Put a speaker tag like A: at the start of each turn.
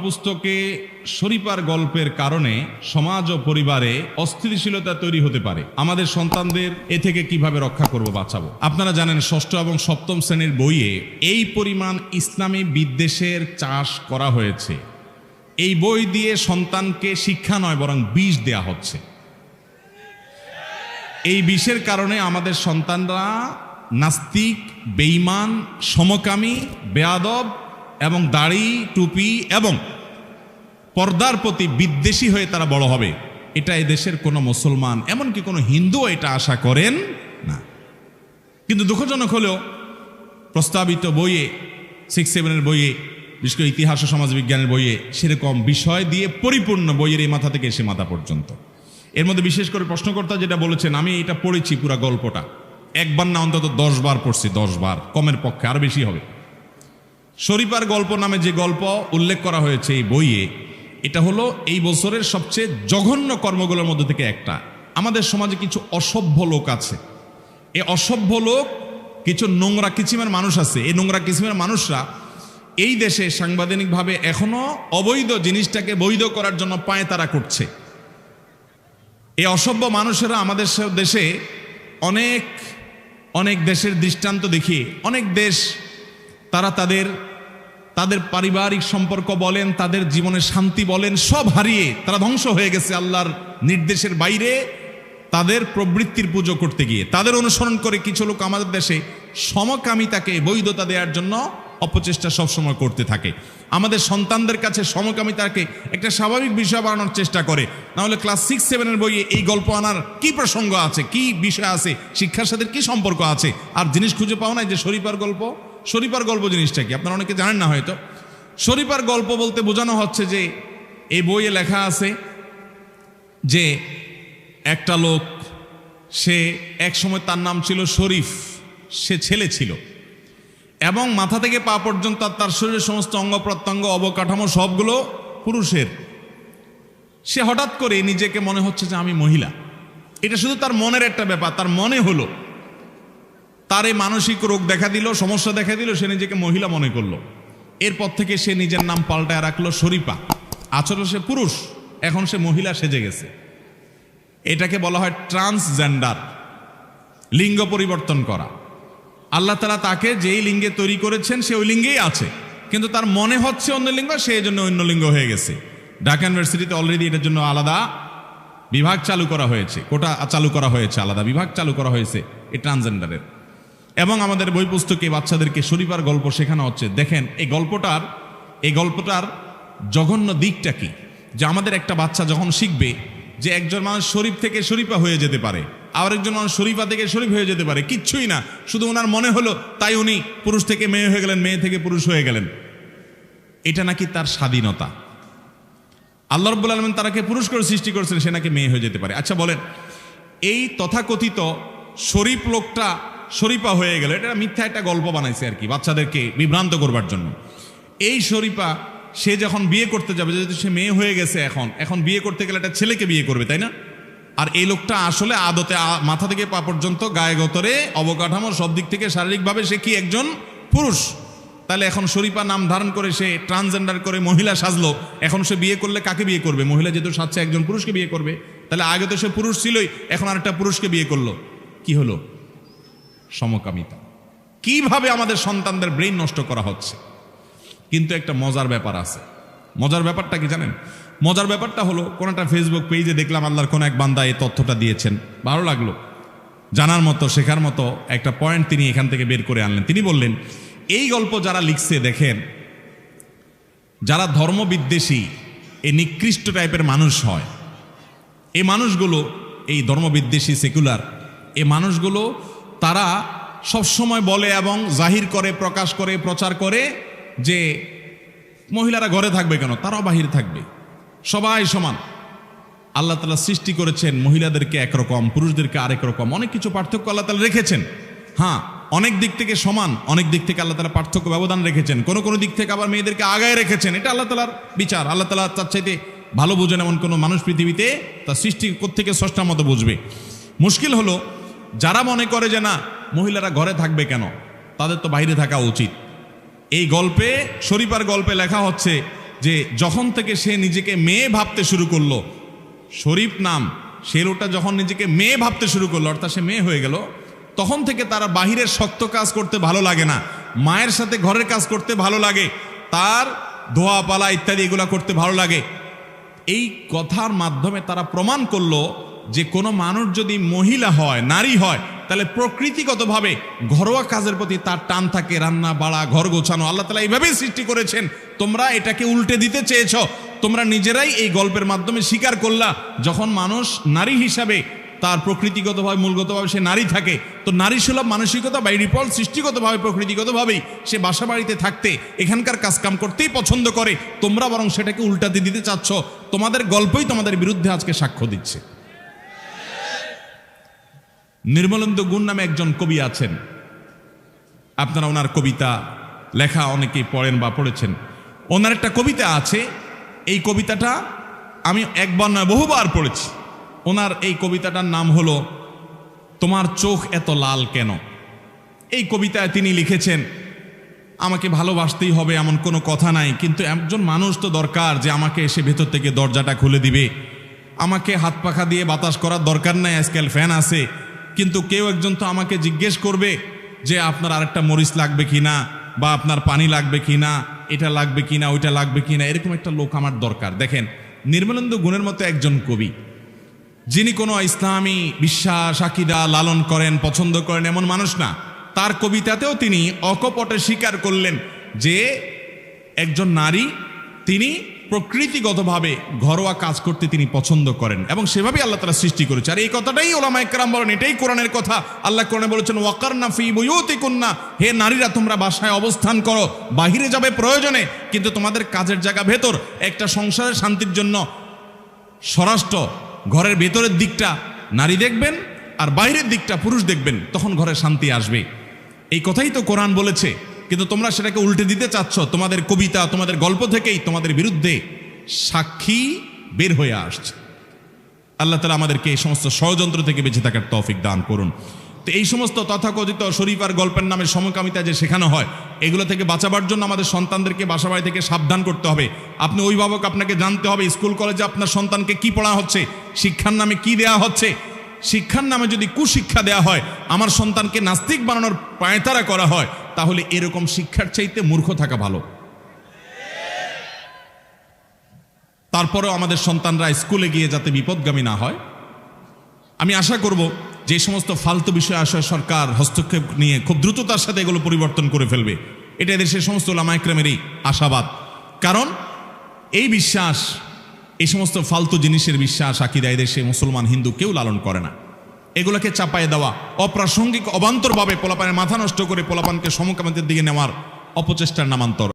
A: পুস্তকে শরীফার গল্পের কারণে সমাজ ও পরিবারে অস্থিতিশীলতা তৈরি হতে পারে। আমাদের সন্তানদের এ থেকে কিভাবে রক্ষা করব, বাঁচাবো? আপনারা জানেন ষষ্ঠ এবং সপ্তম শ্রেণীর বইয়ে এই পরিমাণ ইসলামী বিদ্বেষের চাষ করা হয়েছে। এই বই দিয়ে সন্তানকে শিক্ষা নয় বরং বিষ দেয়া হচ্ছে। এই বিষের কারণে আমাদের সন্তানরা নাস্তিক, বেঈমান, সমকামী, বেয়াদব এবং দাড়ি, টুপি এবং পর্দার প্রতি বিদ্বেষী হয়ে তারা বড় হবে। এটা এদেশের কোনো মুসলমান, এমনকি কোনো হিন্দুও এটা আশা করেন না। কিন্তু দুঃখজনক হলেও প্রস্তাবিত বইয়ে 6-7 বইয়ে, বিশেষ করে ইতিহাস ও সমাজবিজ্ঞানের বইয়ে সেরকম বিষয় দিয়ে পরিপূর্ণ, বইয়ের এই মাথা থেকে সে মাথা পর্যন্ত। এর মধ্যে বিশেষ করে প্রশ্নকর্তা যেটা বলেছেন, আমি এটা পড়েছি পুরা গল্পটা, একবার না অন্তত 10 বার পড়ছি, 10 বার, কমের পক্ষে আরো বেশি হবে। শরীফার গল্প নামে যে গল্প উল্লেখ করা হয়েছে এই বইয়ে, এটা হলো এই বছরের সবচেয়ে জঘন্য কর্মগুলোর মধ্যে থেকে একটা। আমাদের সমাজে কিছু অসভ্য লোক আছে। এই অসভ্য লোক, কিছু নোংরা কিসিমের মানুষ আছে। এই নোংরা কিসিমের মানুষরা এই দেশে সাংবিধানিকভাবে এখনো অবৈধ জিনিসটাকে বৈধ করার জন্য পায়তারা করছে। এই অসভ্য মানুষেরা আমাদের দেশে অনেক দেশের দৃষ্টান্ত দেখিয়ে, অনেক দেশ তারা তাদের পারিবারিক সম্পর্ক বলেন, তাদের জীবনের শান্তি বলেন, সব হারিয়ে তারা ধ্বংস হয়ে গেছে আল্লাহর নির্দেশের বাইরে তাদের প্রবৃত্তির পুজো করতে গিয়ে। তাদের অনুসরণ করে কিছু লোক আমাদের দেশে সমকামিতাকে বৈধতা দেওয়ার জন্য অপচেষ্টা সবসময় করতে থাকে। আমাদের সন্তানদের কাছে সমকামিতাকে একটা স্বাভাবিক বিষয় বানানোর চেষ্টা করে। নাহলে ক্লাস 6-7 বইয়ে এই গল্প আনার কি প্রসঙ্গ আছে, কি বিষয় আছে, শিক্ষার সাথে কি সম্পর্ক আছে? আর জিনিস খুঁজে পাও না যে শরীফার গল্প। শরীফার গল্প জিনিসটা কি আপনারা অনেকে জানেন না হয়তো। শরীফার গল্প বলতে বোঝানো হচ্ছে যে এই বইয়ে লেখা আছে যে একটা লোক, সে এক সময় তার নাম ছিল শরীফ, সে ছেলে ছিল এবং মাথা থেকে পা পর্যন্ত তার শরীরের সমস্ত অঙ্গ প্রত্যঙ্গ, অবকাঠামো সবগুলো পুরুষের। সে হঠাৎ করে নিজেকে মনে হচ্ছে যে আমি মহিলা। এটা শুধু তার মনের একটা ব্যাপার। তার মনে হলো, তার এই মানসিক রোগ দেখা দিল, সমস্যা দেখা দিল, সে নিজেকে মহিলা মনে করলো। এরপর থেকে সে নিজের নাম পাল্টায় রাখলো শরীফা। আসলে সে পুরুষ, এখন সে মহিলা সেজে গেছে। এটাকে বলা হয় ট্রান্সজেন্ডার, লিঙ্গ পরিবর্তন করা। আল্লাহ তাআলা তাকে যেই লিঙ্গে তৈরি করেছেন সে ওই লিঙ্গেই আছে, কিন্তু তার মনে হচ্ছে অন্য লিঙ্গ, সে এই জন্য অন্য লিঙ্গ হয়ে গেছে। ঢাকা ইউনিভার্সিটিতে অলরেডি এটার জন্য আলাদা বিভাগ চালু করা হয়েছে, কোটা চালু করা হয়েছে, আলাদা বিভাগ চালু করা হয়েছে এই ট্রান্সজেন্ডারের। এবং আমাদের বই পুস্তকে বাচ্চাদেরকে শরীফার গল্প শেখানো হচ্ছে। দেখেন এই গল্পটার জঘন্য দিকটা কি, যে আমাদের একটা বাচ্চা যখন শিখবে যে একজন মানুষ শরীফ থেকে শরীফা হয়ে যেতে পারে, আর একজন মানুষ শরীফা থেকে শরীফ হয়ে যেতে পারে, কিচ্ছুই না, শুধু ওনার মনে হলো তাই উনি পুরুষ থেকে মেয়ে হয়ে গেলেন, মেয়ে থেকে পুরুষ হয়ে গেলেন। এটা নাকি তার স্বাধীনতা। আল্লাহ রাব্বুল আলামিন তারাকে পুরুষ করে সৃষ্টি করেছেন, সে নাকি মেয়ে হয়ে যেতে পারে। আচ্ছা বলেন, এই তথাকথিত শরীফ লোকটা শরীফা হয়ে গেল, এটা মিথ্যা একটা গল্প বানাইছে আর কি, বাচ্চাদেরকে বিভ্রান্ত করবার জন্য। এই শরীফা সে যখন বিয়ে করতে যাবে, যেহেতু সে মেয়ে হয়ে গেছে, এখন বিয়ে করতে গেলে একটা ছেলেকে বিয়ে করবে, তাই না? আর এই লোকটা আসলে আদতে মাথা থেকে পা পর্যন্ত, গায়ে গতরে, অবকাঠামো সব দিক থেকে শারীরিকভাবে সে কি একজন পুরুষ। তাহলে এখন শরীফা নাম ধারণ করে সে ট্রান্সজেন্ডার করে মহিলা সাজলো, এখন সে বিয়ে করলে কাকে বিয়ে করবে? মহিলা যেহেতু সাজছে একজন পুরুষকে বিয়ে করবে। তাহলে আগে তো সে পুরুষ ছিলই, এখন আরেকটা পুরুষকে বিয়ে করলো। কি হলো? সমকামিতা। কিভাবে আমাদের সন্তানদের ব্রেইন নষ্ট করা হচ্ছে। কিন্তু একটা মজার ব্যাপার আছে। মজার ব্যাপারটা কি জানেন? মজার ব্যাপারটা হলো, কোন একটা ফেসবুক পেজে দেখলাম আল্লাহর কোন এক বান্দা এই তথ্যটা দিয়েছেন, ভালো লাগলো, জানার মতো, শেখার মতো একটা পয়েন্ট তিনি এখান থেকে বের করে আনলেন। তিনি বললেন, এই গল্প যারা লিখছে, দেখেন যারা ধর্মবিদ্বেষী, এই নিকৃষ্ট টাইপের মানুষ হয়, এই মানুষগুলো, এই ধর্মবিদ্বেষী সেকুলার এই মানুষগুলো, তারা সবসময় বলে এবং জাহির করে, প্রকাশ করে, প্রচার করে যে মহিলারা ঘরে থাকবে কেন, তারাও বাহিরে থাকবে, সবাই সমান। আল্লাহ তাআলা সৃষ্টি করেছেন মহিলাদেরকে একরকম, পুরুষদেরকে আরেক রকম, অনেক কিছু পার্থক্য আল্লাহ তাআলা রেখেছেন। হ্যাঁ, অনেক দিক থেকে সমান, অনেক দিক থেকে আল্লাহ তাআলা পার্থক্য ব্যবধান রেখেছেন, কোনো দিক থেকে আবার মেয়েদেরকে আগায় রেখেছেন। এটা আল্লাহ তাআলার বিচার। আল্লাহ তাআলা তার চাইতে ভালো বুঝেন এমন কোনো মানুষ পৃথিবীতে তার সৃষ্টি কোত্থেকে স্রষ্টার মতো বুঝবে। মুশকিল হলো যারা মনে করে যে না মহিলারা ঘরে থাকবে কেন, তাদের তো বাইরে থাকা উচিত। এই গল্পে, শরীফার গল্পে লেখা হচ্ছে যে যখন থেকে সে নিজেকে মেয়ে ভাবতে শুরু করলো, শরীফ নাম, সে লোকটা যখন নিজেকে মেয়ে ভাবতে শুরু করলো, অর্থাৎ সে মেয়ে হয়ে গেল, তখন থেকে তারা বাহিরের শক্ত কাজ করতে ভালো লাগে না, মায়ের সাথে ঘরের কাজ করতে ভালো লাগে, তার ধোয়া পালা ইত্যাদি এগুলা করতে ভালো লাগে। এই কথার মাধ্যমে তারা প্রমাণ করলো যে কোনো মানুষ যদি মহিলা হয়, নারী হয়, তাহলে প্রকৃতিগতভাবে ঘরোয়া কাজের প্রতি তার টান থাকে, রান্না বাড়া, ঘর গোছানো। আল্লাহ তাআলা এইভাবেই সৃষ্টি করেছেন, তোমরা এটাকে উল্টে দিতে চেয়েছ। তোমরা নিজেরাই এই গল্পের মাধ্যমে স্বীকার করলা, যখন মানুষ নারী হিসাবে তার প্রকৃতিগতভাবে মূলগতভাবে সে নারী থাকে, তো নারী সুলভ মানসিকতা বাই ডিফল্ট সৃষ্টিগতভাবে প্রকৃতিগতভাবেই সে বাসা বাড়িতে থাকতে, এখানকার কাজকাম করতেই পছন্দ করে। তোমরা বরং সেটাকে উল্টাতে দিতে চাচ্ছ। তোমাদের গল্পই তোমাদের বিরুদ্ধে আজকে সাক্ষ্য দিচ্ছে। নির্মলেন্দু গুণ নামে একজন কবি আছেন, আপনারা ওনার কবিতা লেখা অনেকেই পড়েন বা পড়েছেন। ওনার একটা কবিতা আছে, এই কবিতাটা আমি একবার নয় বহুবার পড়েছি। ওনার এই কবিতাটার নাম হলো তোমার চোখ এত লাল কেন। এই কবিতায় তিনি লিখেছেন, আমাকে ভালোবাসতেই হবে এমন কোনো কথা নাই, কিন্তু একজন মানুষ তো দরকার যে আমাকে এসে ভেতর থেকে দরজাটা খুলে দিবে। আমাকে হাত পাখা দিয়ে বাতাস করার দরকার নাই, আজকাল ফ্যান আছে, কিন্তু কেউ একজন তো আমাকে জিজ্ঞেস করবে যে আপনার আরেকটা মরিচ লাগবে কিনা, বা আপনার পানি লাগবে কিনা, এটা লাগবে কিনা, ওইটা লাগবে কিনা, এরকম একটা লোক আমার দরকার। দেখেন, নির্মলেন্দু গুণের মতো একজন কবি, যিনি কোনো ইসলামী বিশ্বাস আকীদা লালন করেন, পছন্দ করেন এমন মানুষ না, তার কবিতাতেও তিনি অকপটে স্বীকার করলেন যে একজন নারী তিনি প্রকৃতিগতভাবে ঘরোয়া কাজ করতে তিনি পছন্দ করেন, এবং সেভাবেই আল্লাহ তাআলা সৃষ্টি করেছে। আর এই কথাটাই উলামায়ে কেরাম বলেন, এটাই কোরআনের কথা। আল্লাহ কোরআনে বলেছেন, ওয়াকারনা ফি বুয়ুতিকুন্না, হে নারীরা তোমরা বাসায় অবস্থান করো, বাহিরে যাবে প্রয়োজনে, কিন্তু তোমাদের কাজের জায়গা ভেতর। একটা সংসারের শান্তির জন্য স্বরাষ্ট্র ঘরের ভেতরের দিকটা নারী দেখবেন আর বাইরের দিকটা পুরুষ দেখবেন, তখন ঘরে শান্তি আসবে। এই কথাই তো কোরআন বলেছে, কিন্তু তোমরা সেটাকে উল্টে দিতে চাচ্ছ। তোমাদের কবিতা, তোমাদের গল্প থেকেই তোমাদের বিরুদ্ধে সাক্ষী বের হয়ে আসছে। আল্লাহ তাআলা আমাদেরকে এই সমস্ত ষড়যন্ত্র থেকে বেঁচে থাকার তৌফিক দান করুন। তো এই সমস্ত তথাকথিত শরীফ আর গল্পের নামে সমকামিতা যে শেখানো হয়, এগুলো থেকে বাঁচাবার জন্য আমাদের সন্তানদেরকে বাসাবাড়ি থেকে সাবধান করতে হবে। আপনি অভিভাবক, আপনাকে জানতে হবে স্কুল কলেজে আপনার সন্তানকে কি পড়া হচ্ছে, শিক্ষার নামে কি দেয়া হচ্ছে। শিক্ষার নামে যদি কুশিক্ষা দেয়া হয়, আমার সন্তানকে নাস্তিক বানানোর পায়তারা করা হয়, তাহলে এরকম শিক্ষার চাইতে মূর্খ থাকা ভালো। তারপরেও আমাদের সন্তানরা স্কুলে গিয়ে যাতে বিপদগামী না হয়, আমি আশা করব যে সমস্ত ফালতু বিষয় আসে সরকার হস্তক্ষেপ নিয়ে খুব দ্রুততার সাথে এগুলো পরিবর্তন করে ফেলবে। এটা দেশের সমস্ত উলামায়ে কেরামেরই আশাবাদ। কারণ এই বিশ্বাস, এই সমস্ত ফালতু জিনিসের বিশ্বাস আকীদা দেশে মুসলমান হিন্দু কেউ লালন করে না। এগুলোকে চাপায়ে দেওয়া, অপ্রাসঙ্গিক অবান্তরভাবে পোলাপানের মাথা নষ্ট করে পোলাপানকে সমকামিতার দিকে নেওয়ার অপচেষ্টার নামান্তর।